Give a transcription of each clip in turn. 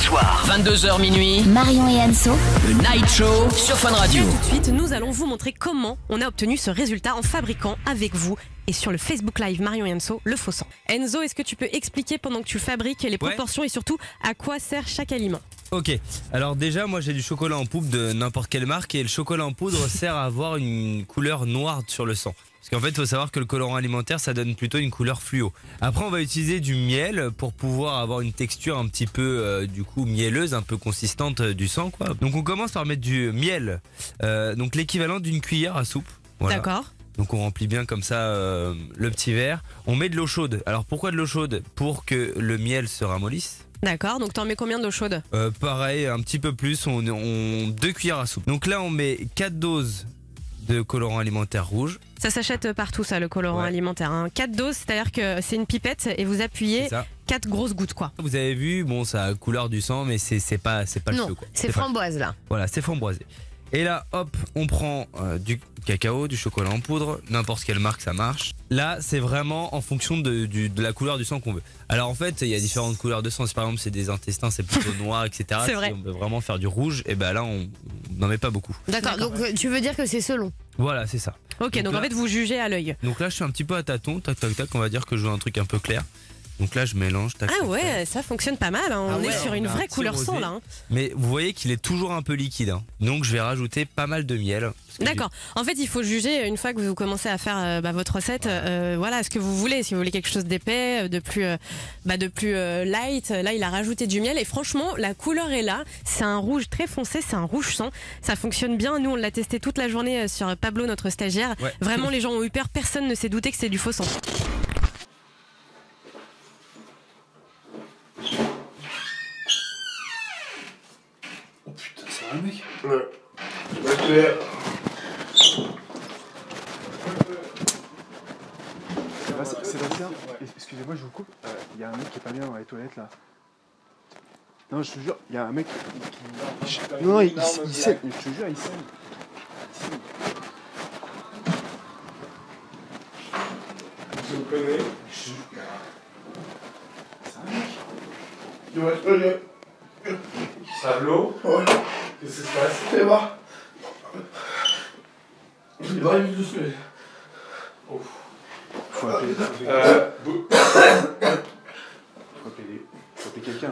soirs, 22h minuit, Marion et Anso, le Night Show sur Fun Radio. Tout de suite, nous allons vous montrer comment on a obtenu ce résultat en fabriquant avec vous et sur le Facebook Live Marion et Enzo le faux sang. Enzo, est-ce que tu peux expliquer pendant que tu fabriques les proportions et surtout à quoi sert chaque aliment? Ok, alors déjà moi j'ai du chocolat en poudre de n'importe quelle marque et le chocolat en poudre sert à avoir une couleur noire sur le sang. Parce qu'en fait il faut savoir que le colorant alimentaire ça donne plutôt une couleur fluo. Après on va utiliser du miel pour pouvoir avoir une texture un petit peu du coup mielleuse, un peu consistante du sang quoi. Donc on commence par mettre du miel, donc l'équivalent d'une cuillère à soupe. Voilà. D'accord. Donc on remplit bien comme ça le petit verre. On met de l'eau chaude. Alors pourquoi de l'eau chaude? Pour que le miel se ramollisse. D'accord, donc t'en mets combien d'eau chaude? Pareil, un petit peu plus, on 2 cuillères à soupe. Donc là on met 4 doses de colorant alimentaire rouge. Ça s'achète partout ça, le colorant alimentaire. Hein. 4 doses, c'est-à-dire que c'est une pipette et vous appuyez 4 grosses gouttes quoi. Vous avez vu, bon ça a la couleur du sang mais c'est pas le feu quoi. C'est framboise là. Voilà, c'est framboisé. Et là, hop, on prend du cacao, du chocolat en poudre, n'importe quelle marque, ça marche. Là, c'est vraiment en fonction de la couleur du sang qu'on veut. Alors en fait, il y a différentes couleurs de sang. Si par exemple c'est des intestins, c'est plutôt noir, etc. C'est vrai. Si on veut vraiment faire du rouge, et ben là, on n'en met pas beaucoup. D'accord, donc tu veux dire que c'est selon. Voilà, c'est ça. Ok, donc là, en fait, vous jugez à l'œil. Donc là, je suis un petit peu à tâtons, tac, tac, tac. On va dire que je veux un truc un peu clair. Donc là, je mélange. Tac, Ah tac, ouais, tac. ça fonctionne pas mal. Hein. On est sur une vraie couleur sang là. Hein. Mais vous voyez qu'il est toujours un peu liquide. Hein. Donc je vais rajouter pas mal de miel. D'accord. En fait, il faut juger une fois que vous commencez à faire votre recette. Voilà, ce que vous voulez. Si vous voulez quelque chose d'épais, de plus light. Là, il a rajouté du miel et franchement, la couleur est là. C'est un rouge très foncé, c'est un rouge sang. Ça fonctionne bien. Nous, on l'a testé toute la journée sur Pablo, notre stagiaire. Ouais. Vraiment, les gens ont eu peur. Personne ne s'est douté que c'est du faux sang. Un mec. Ouais. Sébastien, excusez-moi, je vous coupe. Il y a un mec qui est pas bien dans les toilettes là. Non, je te jure, il y a un mec qui. Non, il saigne. Je te jure, il saigne. Je le connais. C'est un mec. Ouais, je connais. Pablo. Ouais. Qu'est-ce qui se passe? C'est moi. Il va aller dessus. Faut appeler. Faut appeler quelqu'un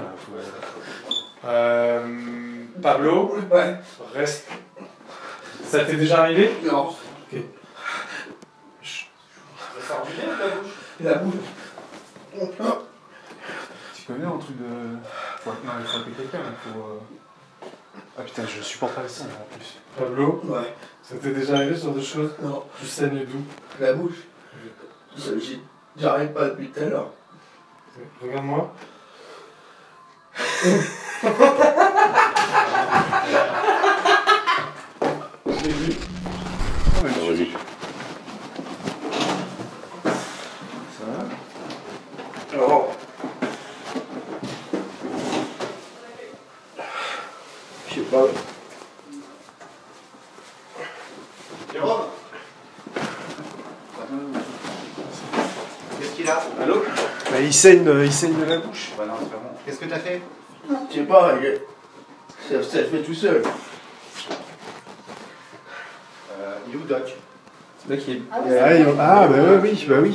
là. Pablo. Ouais. Reste. Ça t'est déjà arrivé? Non. Ok. Ça sort du nez ou de la bouche? La bouche. Tu connais un truc de. Non, il faut appeler quelqu'un là pour. Ah putain, je supporte pas le sang en plus. Pablo? Ouais. Ça t'est déjà arrivé ce genre de choses? Non. Tu saignes d'où? La bouche. J'arrête pas depuis tout à l'heure. Regarde-moi. Je l'ai vu. Vas-y. Ça va? Alors. Je sais pas. Qu'est-ce qu'il a? Allô? Bah, il saigne de la bouche. Bah non, c'est pas bon. Qu'est-ce que t'as fait? Je sais pas, ça se fait tout seul. Il est où Doc? Doc, il est. Ah, bah oui, bah oui.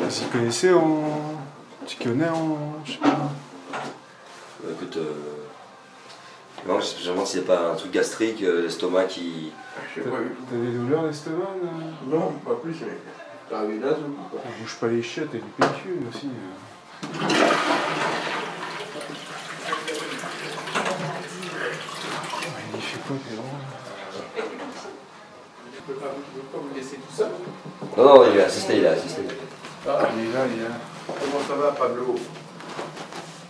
Tu connaissais en. Tu connais en. Je sais pas. Écoute, non, j'espère s'il n'y a pas un truc gastrique, l'estomac qui. Je sais pas. T'as des douleurs d'estomac là? Non, pas plus. T'as un gaz ou quoi? On bouge pas les chiottes et du PQ aussi. Il fait quoi, t'es vraiment? Je peux pas vous laisser tout seul? Non, il est assisté, Ah, Il est là. comment ça va, Pablo?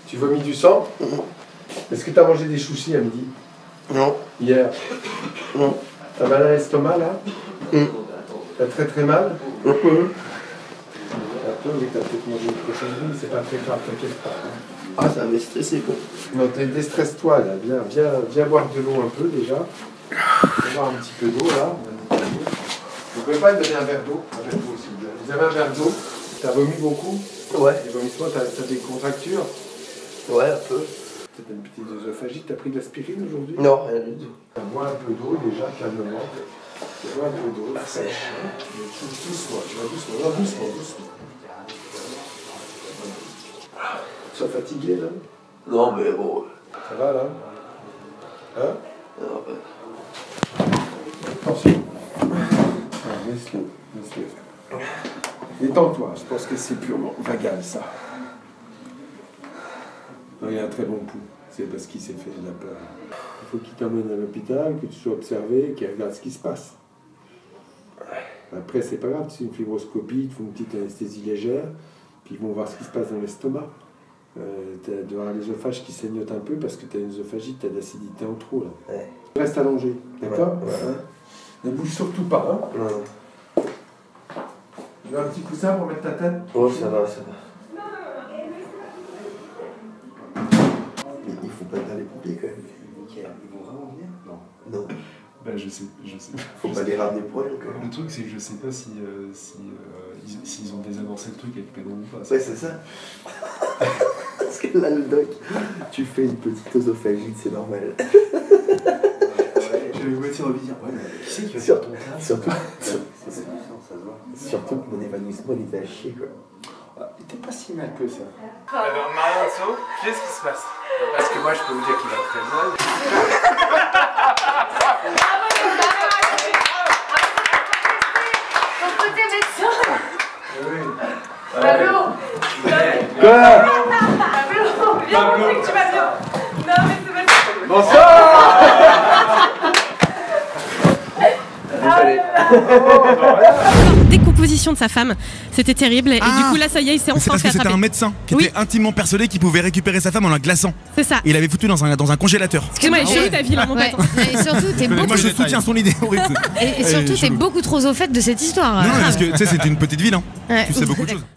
Tu vomis du sang? Est-ce que t'as mangé des chouchis à midi? Non. Hier? Non. T'as mal à l'estomac là? T'as très très mal? Un peu, oui, t'as peut-être mangé une cochonnerie, c'est pas très grave, t'inquiète pas. Ah, ça m'avait stressé quoi. Non, déstresse-toi là, viens boire de l'eau un peu déjà. Viens boire un petit peu d'eau là. pouvez pas lui donner un verre d'eau? Un verre d'eau, s'il vous plaît. Vous avez un verre d'eau? T'as vomi beaucoup? Ouais. Les vomissements, t'as des contractures? Ouais, un peu. T'as une petite œsophagite, t'as pris de l'aspirine aujourd'hui? Non, rien du tout. Bois un peu d'eau déjà, calmement. Bois un peu d'eau, fraîche. Doucement, tu vas doucement. Non, doucement. Sois fatigué là? Non, mais bon. Ça va là? Hein? Non, Attention. Laisse-le. Détends-toi, je pense que c'est purement vagal ça. Non, il a un très bon pouls. C'est parce qu'il s'est fait de la peur. Il faut qu'il t'emmène à l'hôpital, que tu sois observé, qu'il regarde ce qui se passe. Après, c'est pas grave, c'est une fibroscopie, ils te font une petite anesthésie légère, puis ils vont voir ce qui se passe dans l'estomac. Tu dois avoir l'œsophage qui saignote un peu parce que tu as une œsophagite, tu as de l'acidité en trop là. Ouais. Reste allongé, d'accord? Ouais. Ne bouge surtout pas. Hein? Non. Tu veux un petit coussin pour mettre ta tête? Oh, ça va. Mais il faut pas dire les pompiers quand même. Ils vont vraiment venir? Non. Bah je sais. Faut pas les ramener pour eux quand même. Le truc c'est que je sais pas s'ils ont désamorcé le truc avec Pedro ou pas. Ouais, c'est ça. Parce que là, le doc, tu fais une petite œsophagite, c'est normal. J'avais moitié envie de dire, ouais, mais qui c'est qui va faire ton taf? Surtout que mon évanouissement, il était à chier, quoi. Il était pas si mal que ça. Alors, Marianso, qu'est-ce qui se passe? Parce que moi, je peux vous dire qu'il va très mal. Ton côté médecin. Pablo! Viens montrer que tu vas bien. Non, mais c'est pas ça. Bonsoir! Décomposition de sa femme, c'était terrible. Et du coup là ça y est, il s'est C'est enfin parce fait que c'était attraper. un médecin qui Oui. était intimement persuadé qu'il pouvait récupérer sa femme en la glaçant. C'est ça. Il l'avait foutu dans un congélateur. Excuse-moi, elle est chérie ta vie là, mon Ouais. pote. Et surtout, t'es Mais beaucoup, moi je soutiens son idée horrible. et surtout, t'es chelou. beaucoup trop au fait de cette histoire. Non, parce que tu sais, c'était une petite ville, hein. Ouais. Tu sais beaucoup de choses.